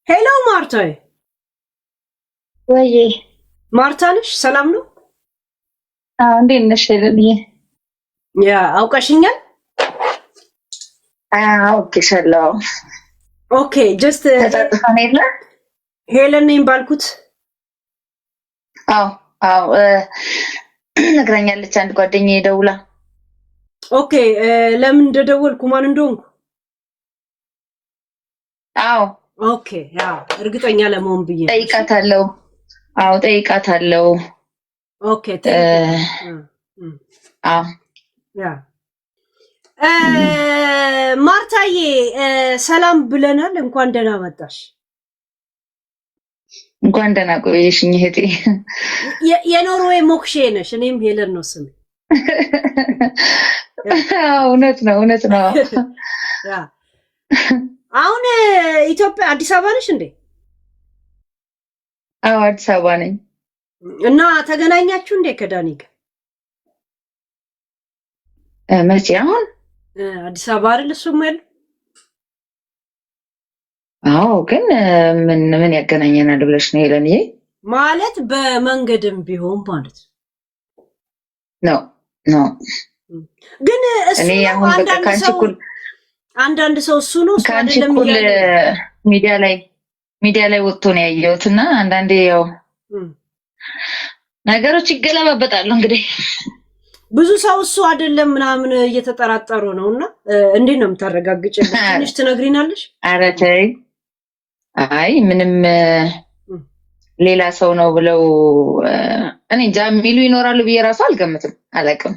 ሄሎ ማርታዬ። ወይ ማርታ ነሽ? ሰላም ነው? እንዴት ነሽ ሄለንዬ? ያ አውቀሽኛል? አውቄሻለሁ። ኦኬ ጀስት ተጣጥፋን የለ ሄለን ነኝ ባልኩት። አዎ ነግራኛለች አንድ ጓደኛዬ ደውላ። ኦኬ ለምን እንደደወልኩ ማን እንደሆንኩ? አዎ ኦኬ ያ እርግጠኛ ለመሆን ብዬ ጠይቃታለሁ። ጠይቃታለሁ። ኦኬ አዎ ያ ማርታዬ ሰላም ብለናል። እንኳን ደህና መጣሽ። እንኳን ደህና ቆየሽኝ እህቴ። የኖርዌይ ሞክሼ ነሽ። እኔም ሄለን ነው ስሜ። እውነት ነው። ያ አሁን ኢትዮጵያ አዲስ አበባ ነሽ እንዴ? አዎ አዲስ አበባ ነኝ። እና ተገናኛችሁ እንዴ ከዳኒ ጋር? መቼ? አሁን አዲስ አበባ አይደል እሱም ያለው? አዎ ግን ምን ያገናኘናል ብለሽ ነው ሄለንዬ? ማለት በመንገድም ቢሆን ማለት ነው። ግን እሱ አንዳንድ ሰው እሱ ነው ከአንቺ እኩል ሚዲያ ላይ ወጥቶ ነው ያየሁትና አንዳንዴ ያው ነገሮች ይገለባበጣሉ። እንግዲህ ብዙ ሰው እሱ አይደለም ምናምን እየተጠራጠሩ ነውና እንዴት ነው የምታረጋግጭልኝ? ትንሽ ትነግሪናለሽ? ኧረ ተይ። አይ ምንም ሌላ ሰው ነው ብለው እኔ እንጃ የሚሉ ይኖራሉ ብዬ ራሱ አልገምትም። አላውቅም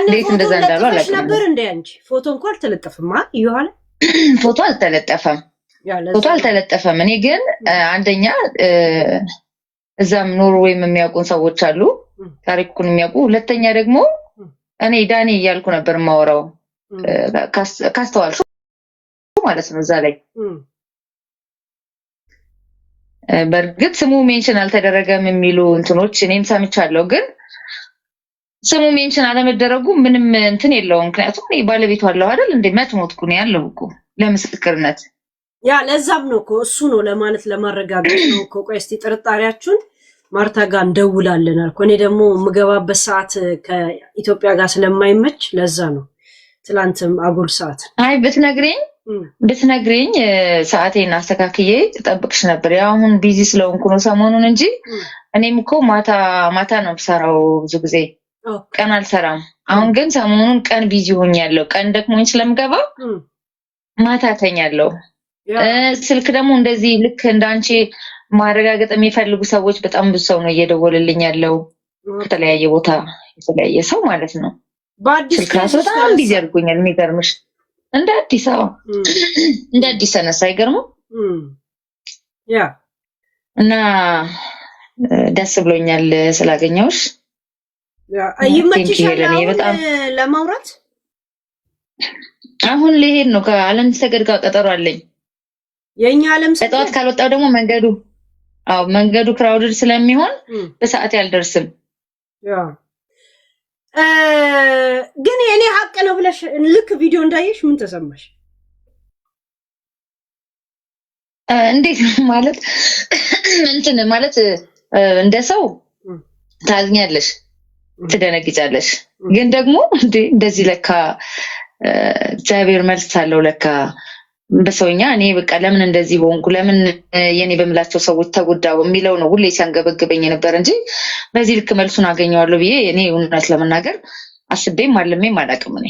እንዴት እንደዛ እንዳሉ አላውቅም ነበር። እንደ አንቺ ፎቶ እንኳን አልተለጠፈም። ይኋላ ፎቶ አልተለጠፈም። እኔ ግን አንደኛ እዛም ኖርዌይም የሚያውቁን ሰዎች አሉ፣ ታሪኩን የሚያውቁ። ሁለተኛ ደግሞ እኔ ዳኒ እያልኩ ነበር የማወራው ካስተዋልሽ ማለት ነው። እዛ ላይ በእርግጥ ስሙ ሜንሽን አልተደረገም የሚሉ እንትኖች እኔም ሰምቻለሁ። ግን ስሙ ሜንሽን አለመደረጉ ምንም እንትን የለውም። ምክንያቱም እኔ ባለቤቱ አለው አይደል እንዴ? መትሞትኩ ነው ያለው እኮ ለምስክርነት። ያ ለዛም ነው እኮ እሱ ነው ለማለት ለማረጋገጥ ነው እኮ። ቆይ እስቲ ጥርጣሬያችሁን ማርታ ጋር እንደውላለን አልኩ። እኔ ደግሞ የምገባበት ሰዓት ከኢትዮጵያ ጋር ስለማይመች ለዛ ነው ትላንትም አጉል ሰዓት። አይ ብትነግሪኝ ሰዓቴን አስተካክዬ ተጠብቅሽ ነበር። ያው አሁን ቢዚ ስለሆንኩ ነው ሰሞኑን እንጂ እኔም እኮ ማታ ነው የምሰራው ብዙ ጊዜ፣ ቀን አልሰራም። አሁን ግን ሰሞኑን ቀን ቢዚ ሆኛለሁ። ቀን ደክሞኝ ስለምገባ ማታ ተኛለሁ። ስልክ ደግሞ እንደዚህ ልክ እንዳንቺ ማረጋገጥ የሚፈልጉ ሰዎች በጣም ብዙ ሰው ነው እየደወልልኝ ያለው ከተለያየ ቦታ፣ የተለያየ ሰው ማለት ነው። ስልክ ራሱ በጣም ቢዚ አድርጎኛል። የሚገርምሽ እንደ አዲስ ተነሳ። አይገርምም? ያ እና ደስ ብሎኛል ስላገኘሁሽ። ይመችሻል በጣም ለማውራት? አሁን ልሄድ ነው ከአለም ሰገድ ጋር ቀጠሮ አለኝ። የኛ አለም ሰገድ ጠዋት ካልወጣው ደግሞ መንገዱ ክራውድድ ስለሚሆን በሰዓት ያልደርስም። ግን የኔ ሀቅ ነው ብለሽ ልክ ቪዲዮ እንዳየሽ ምን ተሰማሽ? እንዴት ማለት እንትን ማለት እንደ ሰው ታዝኛለሽ፣ ትደነግጫለሽ። ግን ደግሞ እንደዚህ ለካ እግዚአብሔር መልስ አለው ለካ በሰውኛ። እኔ በቃ ለምን እንደዚህ ሆንኩ፣ ለምን የኔ በምላቸው ሰዎች ተጎዳው የሚለው ነው ሁሌ ሲያንገበግበኝ ነበር እንጂ በዚህ ልክ መልሱን አገኘዋለሁ ብዬ እኔ እውነት ለመናገር አስቤም አልሜም አላውቅም። እኔ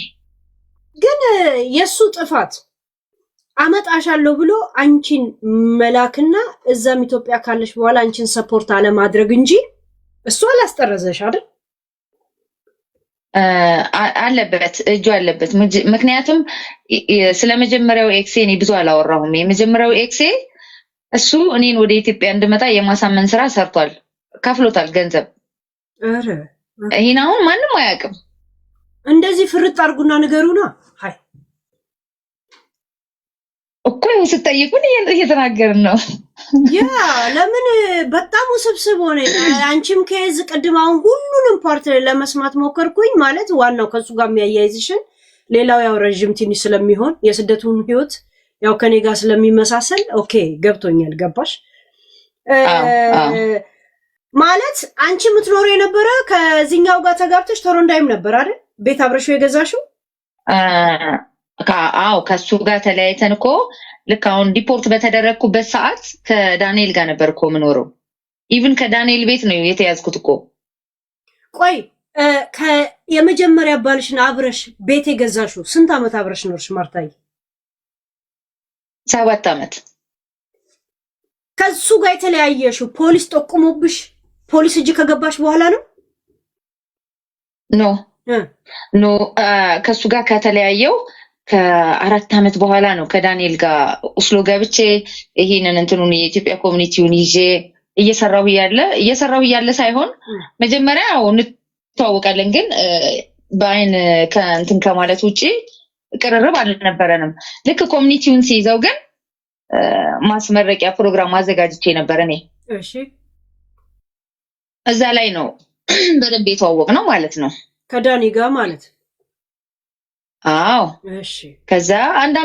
ግን የሱ ጥፋት አመጣሻለሁ ብሎ አንቺን መላክና እዛም ኢትዮጵያ ካለሽ በኋላ አንቺን ሰፖርት አለማድረግ እንጂ እሱ አላስጠረዘሽ አይደል? አለበት እጁ አለበት። ምክንያቱም ስለመጀመሪያው ኤክሴ እኔ ብዙ አላወራሁም። የመጀመሪያው ኤክሴ እሱ እኔን ወደ ኢትዮጵያ እንድመጣ የማሳመን ስራ ሰርቷል፣ ከፍሎታል ገንዘብ። ይሄን አሁን ማንም አያውቅም። እንደዚህ ፍርጥ አድርጉና ንገሩና ሃይ እኮ ስትጠይቁን እየተናገርን ነው። ያ ለምን በጣም ውስብስብ ሆነ። አንቺም ከይዝ ቅድም አሁን ሁሉንም ፓርት ለመስማት ሞከርኩኝ። ማለት ዋናው ከሱ ጋር የሚያያይዝሽን ሌላው ያው ረጅም ትንሽ ስለሚሆን የስደቱን ህይወት ያው ከኔ ጋር ስለሚመሳሰል ኦኬ ገብቶኛል። ገባሽ? ማለት አንቺ የምትኖር የነበረ ከዚህኛው ጋር ተጋብተሽ ቶሮንዳይም ነበር አይደል? ቤት አብረሽው የገዛሽው? አዎ ከሱ ጋር ተለያይተን እኮ ልክ አሁን ዲፖርት በተደረግኩበት ሰዓት ከዳንኤል ጋር ነበር እኮ የምኖረው። ኢቭን ከዳንኤል ቤት ነው የተያዝኩት እኮ። ቆይ የመጀመሪያ ባልሽን አብረሽ ቤት የገዛሽው ስንት ዓመት አብረሽ ኖርሽ ማርታዬ? 7 ዓመት። ከሱ ጋር የተለያየሽው ፖሊስ ጠቁሞብሽ ፖሊስ እጅ ከገባሽ በኋላ ነው? ኖ ከሱ ጋር ከተለያየው ከ4 ዓመት በኋላ ነው ከዳንኤል ጋር ኦስሎ ገብቼ ይሄንን እንትኑን የኢትዮጵያ ኮሚኒቲውን ይዤ እየሰራሁ ያለ ሳይሆን መጀመሪያ እንተዋወቃለን፣ ግን በአይን ከእንትን ከማለት ውጪ ቅርርብ አልነበረንም። ልክ ኮሚኒቲውን ሲይዘው ግን ማስመረቂያ ፕሮግራም አዘጋጅቼ ነበር እኔ። እሺ እዛ ላይ ነው በደንብ የተዋወቅ ነው ማለት ነው ከዳኒ ጋር ማለት። አዎ እሺ። ከዛ አንድ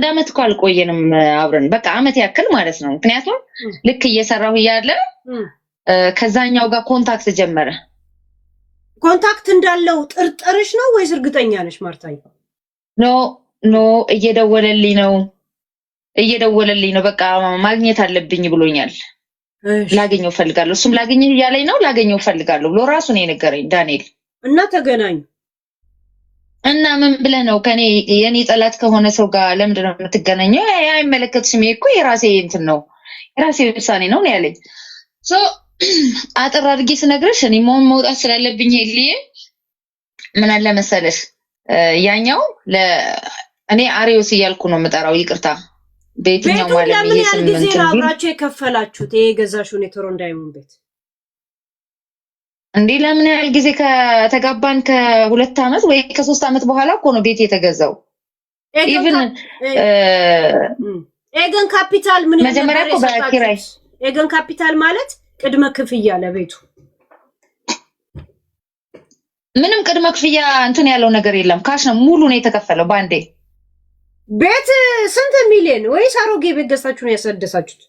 አመት እኮ አልቆየንም አብረን፣ በቃ አመት ያክል ማለት ነው። ምክንያቱም ልክ እየሰራሁ እያለ ከዛኛው ጋር ኮንታክት ጀመረ። ኮንታክት እንዳለው ጥርጥርሽ ነው ወይስ እርግጠኛ ነሽ ማርታዬ? ኖ እየደወለልኝ ነው በቃ ማግኘት አለብኝ ብሎኛል። ላገኘው ፈልጋለሁ፣ እሱም ላገኘህ እያለኝ ነው። ላገኘው ፈልጋለሁ ብሎ ራሱ ነው የነገረኝ ዳንኤል። እና ተገናኙ። እና ምን ብለህ ነው ከኔ የኔ ጠላት ከሆነ ሰው ጋር ለምንድን ነው የምትገናኘው? አይመለከትሽም፣ ይሄ እኮ የራሴ እንትን ነው የራሴ ውሳኔ ነው ያለኝ። አጥር አድርጌ ስነግርሽ እኔ መውጣት ስላለብኝ ሄልዬ ምን አለ መሰለሽ፣ ያኛው እኔ አሪዮስ እያልኩ ነው የምጠራው፣ ይቅርታ በየትኛው ማለት ነው። ለምን ያህል ጊዜ ነው አብራችሁ የከፈላችሁት ይሄ የገዛሽውን የቶሮንዳይሙን ቤት? እንዴ ለምን ያህል ጊዜ ከተጋባን ከ2 ዓመት ወይ ከ3 ዓመት በኋላ እኮ ነው ቤት የተገዛው። ኢቭን ኤገን ካፒታል ምን መጀመሪያ እኮ በኪራይ ኤገን ካፒታል ማለት ቅድመ ክፍያ ለቤቱ ምንም ቅድመ ክፍያ እንትን ያለው ነገር የለም። ካሽ ነው ሙሉ ነው የተከፈለው ባንዴ። ቤት ስንት ሚሊዮን ወይስ አሮጌ ቤት ገዝታችሁ ነው ያሰደሳችሁት?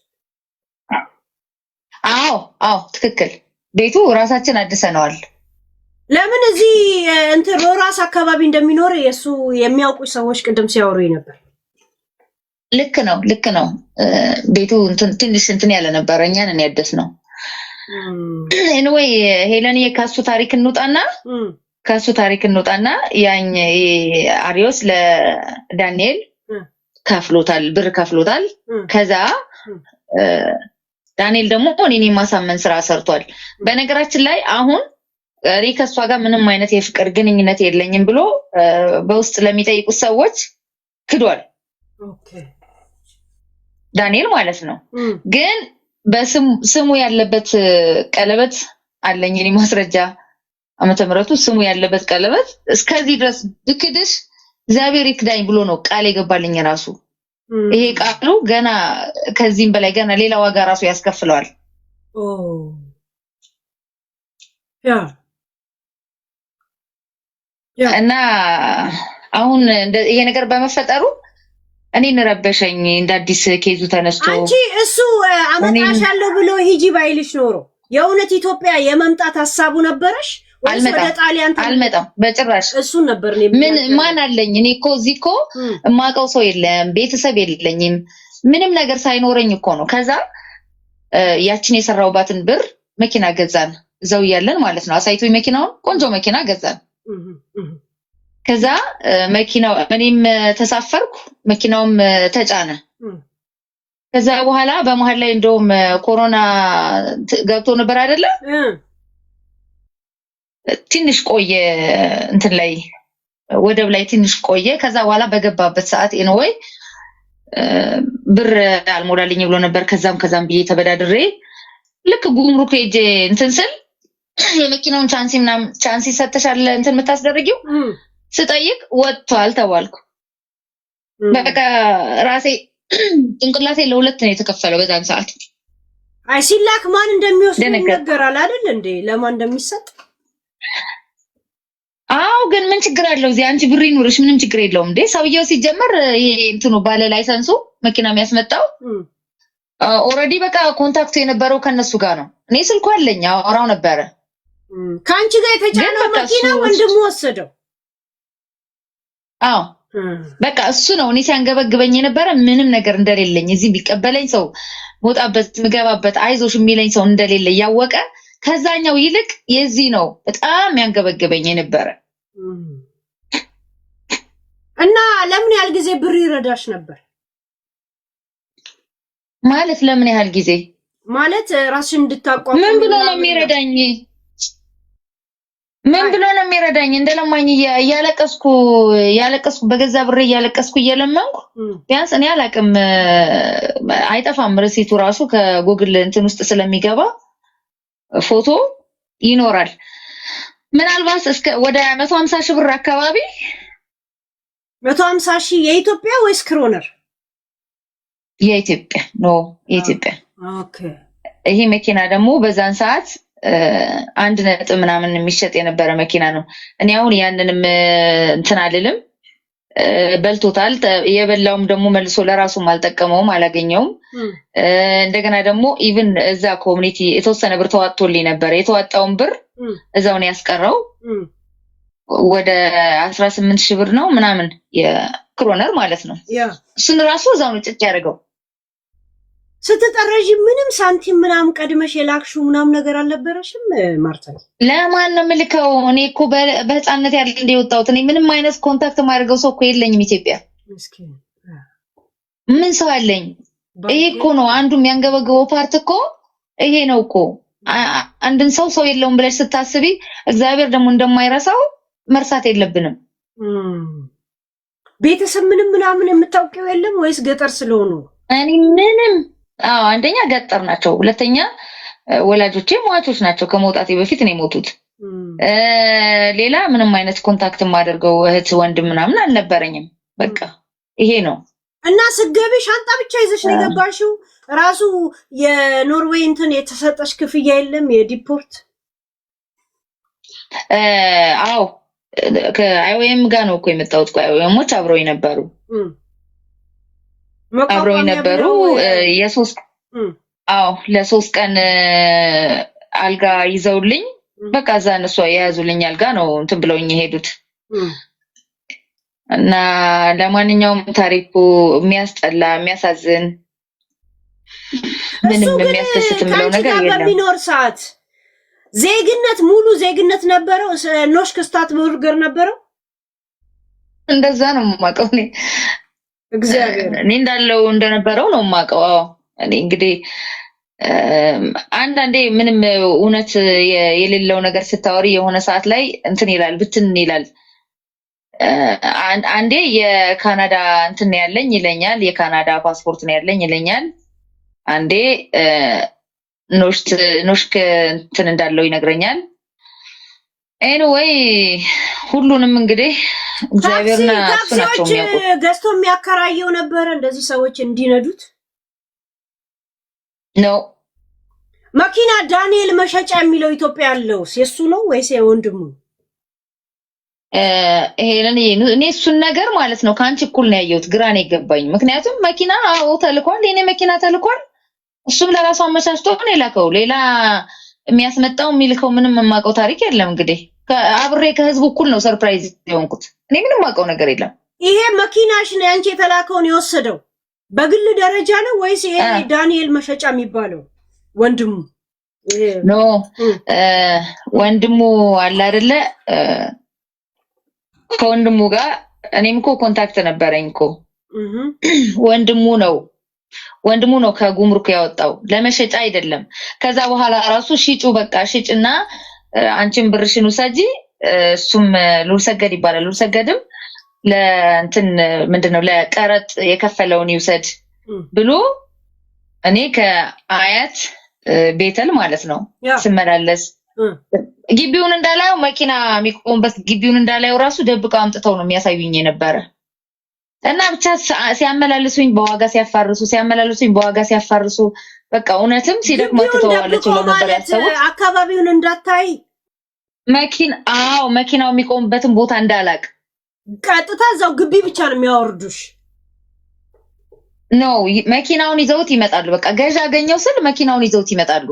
አዎ ትክክል። ቤቱ ራሳችን አድሰነዋል። ለምን እዚህ እንትን ሮራስ አካባቢ እንደሚኖር የሱ የሚያውቁ ሰዎች ቅድም ሲያወሩኝ ነበር። ልክ ነው። ቤቱ ትንሽ እንትን ያለ ነበር፣ እኛን ያደስነው። ኤኒዌይ ሄለኒ ከሱ ታሪክ እንውጣና ያኝ አሪዮስ ለዳንኤል ብር ከፍሎታል። ከዛ ዳንኤል ደግሞ እኔን የማሳመን ስራ ሰርቷል። በነገራችን ላይ አሁን እኔ ከሷ ጋር ምንም አይነት የፍቅር ግንኙነት የለኝም ብሎ በውስጥ ለሚጠይቁት ሰዎች ክዷል። ዳንኤል ማለት ነው። ግን በስሙ ያለበት ቀለበት አለኝ እኔ ማስረጃ፣ ዓመተ ምህረቱ ስሙ ያለበት ቀለበት እስከዚህ ድረስ ብክድሽ እግዚአብሔር ይክዳኝ ብሎ ነው ቃል የገባልኝ ራሱ። ይሄ ቃሉ ገና ከዚህም በላይ ገና ሌላ ዋጋ ራሱ ያስከፍለዋል። እና አሁን ይሄ ነገር በመፈጠሩ እኔን ረበሸኝ። እንደ አዲስ ኬዙ ተነስቶ አንቺ እሱ አመጣሻለሁ ብሎ ሂጂ ባይልሽ ኖሮ የእውነት ኢትዮጵያ የመምጣት ሀሳቡ ነበረሽ ወይስ ወደ ጣሊያን? አልመጣም በጭራሽ። እሱን ነበር ማን አለኝ እኔ እኮ እዚህ እኮ የማውቀው ሰው የለም፣ ቤተሰብ የለኝም፣ ምንም ነገር ሳይኖረኝ እኮ ነው። ከዛ ያችን የሰራውባትን ብር መኪና ገዛን፣ እዛው እያለን ማለት ነው። አሳይቶኝ መኪናውን ቆንጆ መኪና ገዛን። ከዛ መኪናው እኔም ተሳፈርኩ፣ መኪናውም ተጫነ። ከዛ በኋላ በመሃል ላይ እንደውም ኮሮና ገብቶ ነበር አይደለ? ትንሽ ቆየ፣ እንትን ላይ ወደብ ላይ ትንሽ ቆየ። ከዛ በኋላ በገባበት ሰዓት ኤንወይ ብር አልሞላልኝ ብሎ ነበር። ከዛም ብዬ ተበዳድሬ ልክ ጉምሩክ ሄጄ እንትን ስል የመኪናውን ቻንሲ ሰተሻል እንትን የምታስደርጊው ስጠይቅ ወጥቷል ተባልኩ። በቃ ራሴ ጭንቅላቴ ለሁለት ነው የተከፈለው በዛን ሰዓት። አይ ሲላክ ማን እንደሚወስድ ይነገራል አይደል እንዴ? ለማን እንደሚሰጥ አዎ ግን ምን ችግር አለው? እዚህ አንቺ ብር ይኑርሽ ምንም ችግር የለውም እንዴ። ሰውየው ሲጀመር ይሄ እንትኑ ባለ ላይሰንሱ መኪና የሚያስመጣው ኦልሬዲ በቃ ኮንታክቱ የነበረው ከነሱ ጋር ነው። እኔ ስልኩ አለኝ አወራው ነበረ። ከአንቺ ጋር የተጫነው መኪና ወንድሙ ወሰደው። አዎ በቃ እሱ ነው እኔ ሲያንገበግበኝ የነበረ ምንም ነገር እንደሌለኝ እዚህ ቢቀበለኝ ሰው ሞጣበት ምገባበት አይዞሽ የሚለኝ ሰው እንደሌለ ያወቀ ከዛኛው ይልቅ የዚህ ነው በጣም ያንገበግበኝ የነበረ። እና ለምን ያህል ጊዜ ብር ይረዳሽ ነበር? ማለት ለምን ያህል ጊዜ ማለት ራስሽን እንድታቋቁሚ ምን ብሎ ነው የሚረዳኝ? ምን ብሎ ነው የሚረዳኝ? እንደለማኝ ያለቀስኩ በገዛ ብር እያለቀስኩ እየለመንኩ ቢያንስ እኔ አላቅም አይጠፋም ሪሲቱ ራሱ ከጉግል እንትን ውስጥ ስለሚገባ ፎቶ ይኖራል። ምናልባት እስከ ወደ 150 ሺህ ብር አካባቢ 150 ሺህ የኢትዮጵያ ወይስ ክሮነር? የኢትዮጵያ ነው የኢትዮጵያ። ኦኬ ይሄ መኪና ደግሞ በዛን ሰዓት 1 ምናምን የሚሸጥ የነበረ መኪና ነው። እኔ አሁን ያንንም እንትን አልልም በልቶታል። የበላውም ደግሞ መልሶ ለራሱም አልጠቀመውም አላገኘውም። እንደገና ደግሞ ኢቭን እዛ ኮሚኒቲ የተወሰነ ብር ተዋጥቶልኝ ነበር። የተዋጣውን ብር እዛው ነው ያስቀረው። ወደ 18 ሺህ ብር ነው ምናምን የክሮነር ማለት ነው። እሱን ራሱ እዛው ነው ጭጭ ያደርገው። ስትጠረጂ ምንም ሳንቲም ምናምን ቀድመሽ የላክሽው ምናምን ነገር አልነበረሽም ማርታ? ለማን ነው የምልከው? እኔ እኮ በህፃነት ያለ እንደወጣሁት እኔ ምንም አይነት ኮንታክት ማድረገው ሰው እኮ የለኝም ኢትዮጵያ። ምን ሰው አለኝ? ይሄ እኮ ነው አንዱ የሚያንገበግበው ፓርት እኮ ይሄ ነው እኮ። አንድን ሰው የለውም ብለሽ ስታስቢ እግዚአብሔር ደግሞ እንደማይረሳው መርሳት የለብንም። ቤተሰብ ምናምን የምታውቂው የለም ወይስ ገጠር ስለሆኑ? እኔ ምንም አንደኛ ገጠር ናቸው፣ ሁለተኛ ወላጆቼ ሟቾች ናቸው። ከመውጣቴ በፊት ነው የሞቱት። ሌላ ምንም አይነት ኮንታክት ማደርገው እህት ወንድም ምናምን አልነበረኝም። በቃ ይሄ ነው። እና ስገቢ ሻንጣ ብቻ ይዘሽ ነው የገባሽው? ራሱ የኖርዌይ እንትን የተሰጠሽ ክፍያ የለም የዲፖርት? አዎ ከአይኦኤም ጋር ነው እኮ የመጣሁት። አይኦኤሞች አብረው ነበሩ ለ3 ቀን አልጋ ይዘውልኝ በቃ እዛ እነሱ የያዙልኝ አልጋ ነው እንትን ብለውኝ የሄዱት። እና ለማንኛውም ታሪኩ የሚያስጠላ የሚያሳዝን ምንም የሚያስደስት የምለው ነገር የለም። በሚኖር ሰዓት ዜግነት ሙሉ ዜግነት ነበረው? ኖሽክ ስታትስቡርገር ነበረው? እንደዛ ነው የማውቀው እኔ። እግዚአብሔር እኔ እንዳለው እንደነበረው ነው የማውቀው። እኔ እንግዲህ አንዳንዴ ምንም እውነት የሌለው ነገር ስታወሪ የሆነ ሰዓት ላይ እንትን ይላል ብትን ይላል። አንዴ የካናዳ እንትን ያለኝ ይለኛል፣ የካናዳ ፓስፖርት ነው ያለኝ ይለኛል። አንዴ ኖሽክ እንትን እንዳለው ይነግረኛል። ኤኒዌይ ሁሉንም እንግዲህ እግዚአብሔርና እሱ ናቸው የሚያውቁት። ገዝቶ የሚያከራየው ነበረ እንደዚህ ሰዎች እንዲነዱት ነው። መኪና ዳንኤል መሸጫ የሚለው ኢትዮጵያ ያለው የሱ ነው ወይስ የወንድሙ? እኔ እሱን ነገር ማለት ነው ከአንቺ እኩል ነው ያየሁት። ግራ ነው የገባኝ። ምክንያቱም መኪና ተልኳል፣ የኔ መኪና ተልኳል። እሱም ለራሱ አመቻችቶ ነው የላከው። ሌላ የሚያስመጣው የሚልከው ምንም የማውቀው ታሪክ የለም። እንግዲህ አብሬ ከህዝቡ እኩል ነው ሰርፕራይዝ የሆንኩት። እኔ ምንም የማውቀው ነገር የለም። ይሄ መኪናሽ ነው ያንቺ የተላከውን የወሰደው በግል ደረጃ ነው ወይስ ይሄ ዳንኤል መሸጫ የሚባለው ወንድሙ? ኖ ወንድሙ አለ አይደለ? ከወንድሙ ጋር እኔም እኮ ኮንታክት ነበረኝ እኮ። ወንድሙ ነው ከጉምሩክ ያወጣው፣ ለመሸጫ አይደለም። ከዛ በኋላ ራሱ ሽጩ በቃ ሽጭና አንቺም ብርሽን ውሰጂ፣ እሱም ሉልሰገድ ይባላል። ሉልሰገድም ለእንትን ምንድነው ለቀረጥ የከፈለውን ይውሰድ ብሎ እኔ ከአያት ቤተል ማለት ነው ስመላለስ ግቢውን እንዳላየው መኪና የሚቆምበት ግቢውን እንዳላየው ራሱ ደብቀው አምጥተው ነው የሚያሳዩኝ የነበረ። እና ብቻ ሲያመላልሱኝ በዋጋ ሲያፋርሱ በቃ እውነትም ሲደክማት ተዋለች ብሎ ነበር ያሰቡት። አካባቢውን እንዳታይ መኪናው የሚቆምበትን ቦታ እንዳላቅ ቀጥታ እዛው ግቢ ብቻ ነው የሚያወርዱሽ ነው መኪናውን ይዘውት ይመጣሉ በቃ ገዥ አገኘው ስል መኪናውን ይዘውት ይመጣሉ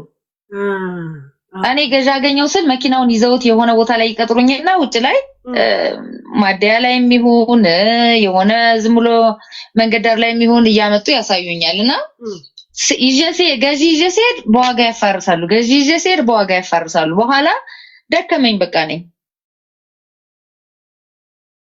እኔ ገዥ አገኘው ስል መኪናውን ይዘውት የሆነ ቦታ ላይ ይቀጥሩኝና ውጭ ላይ ማደያ ላይ የሚሆን የሆነ ዝም ብሎ መንገድ ዳር ላይ የሚሆን እያመጡ ያሳዩኛልና ገዢ ይዤ ሲሄድ በዋጋ ያፋርሳሉ በኋላ ደከመኝ በቃ ነኝ